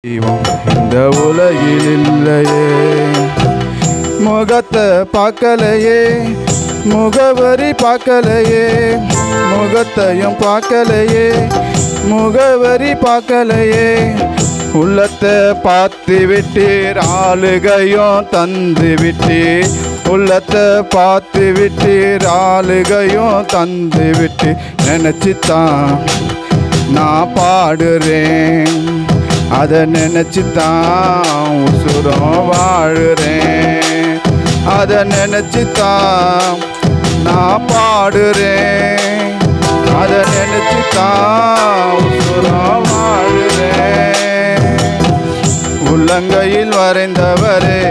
தெய்வம் இந்த உலகில் இல்லையே, முகத்தை பார்க்கலையே, முகவரி பார்க்கலையே, முகத்தையும் பார்க்கலையே, முகவரி பார்க்கலையே, உள்ளத்தை பார்த்து விட்டீர், ஆளுகையும் தந்து விட்டீர், உள்ளத்தை பார்த்து விட்டீர், ஆளுகையும் தந்து விட்டீர். நினச்சித்தான் நான் பாடுறேன், அதை நினச்சித்தான் உசுரம் வாழுறேன், அதை நினச்சித்தான் நான் பாடுறேன், அதை நினச்சித்தான் உசுரம் வாழுறேன். உள்ளங்கையில் வரைந்தவரே,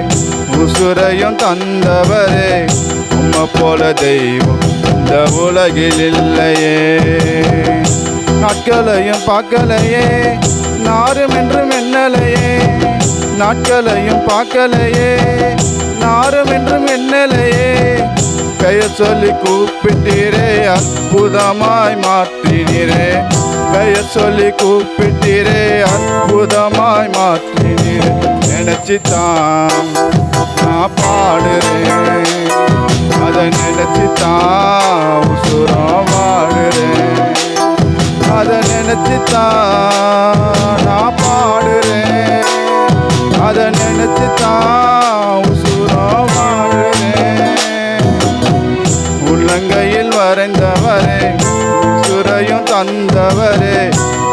உசுரையும் தந்தவரே, உம்மை போல தெய்வம் இந்த உலகில் இல்லையே. நாட்களையும் பார்க்கலையே, நாரும் என்றும் எண்ணலையே, நாட்களையும் பார்க்கலையே, நாரும் என்றும் எண்ணலையே. பெயர் சொல்லி கூப்பிட்டீரே, அற்புதமாய் மாற்றினீரே, பெயர் சொல்லி கூப்பிட்டீரே, அற்புதமாய் மாற்றினீரே. நினைச்சித்தான் நான் பாடுறேன், அதை நினைச்சித்தான் உசுரம் வாழுறேன், அதை நினைச்சித்தான் நான் பாடுறேன், அதை நினைச்சித்தான் உசுரம் வாழுறேன். உள்ளங்கையில் வரைந்தவரே, உசுரையும் தந்தவரே,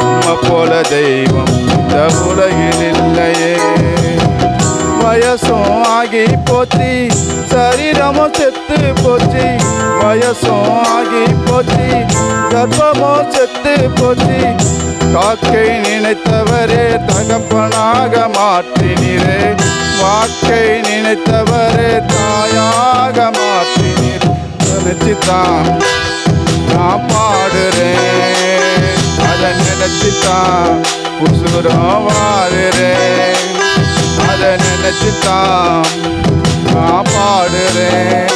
உம்மை போல தெய்வம் இந்த உலகில் இல்லையே. வயசும் ஆகி போச்சு, சரீரமும் செத்து போச்சு, வயசும் ஆகி போச்சு, கர்ப்பமும் செத்து போச்சு. காக்கை நினைத்தவரே தகப்பனாக மாற்றினீரே, வாக்கை நினைத்தவரே தாயாக மாற்றினீர். நினைச்சுத்தான் நான் பாடுறேன், அதை நினைச்சுத்தான் உசுரம் வாழுறேன், அதை நினைச்சுத்தான் நான் பாடுறேன்,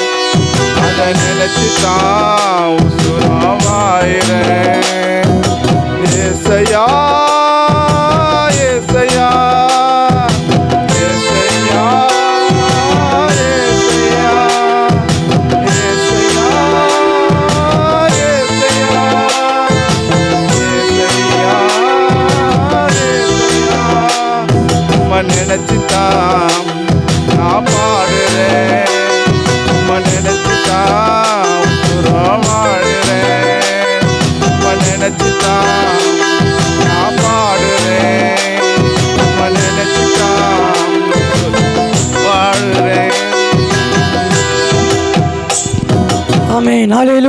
அதை நினைச்சுத்தான் உசுரம் வாழுறேன். ஏசையா ஏசையா ஏசையா ஏசையா ஏசையா ஏசையா ஏசையா ஏசையா. உம்மை நினைச்சுத்தான் நான் பாடுறேன், உம்மை நினைச்சுத்தான் உசுரம் வாழுறேன், உம்மை நினைச்சுத்தான் நான் பாடுறேன், உம்மை நினைச்சுத்தான் வாழுறேன். ஆமென். ஹல்லேலூயா.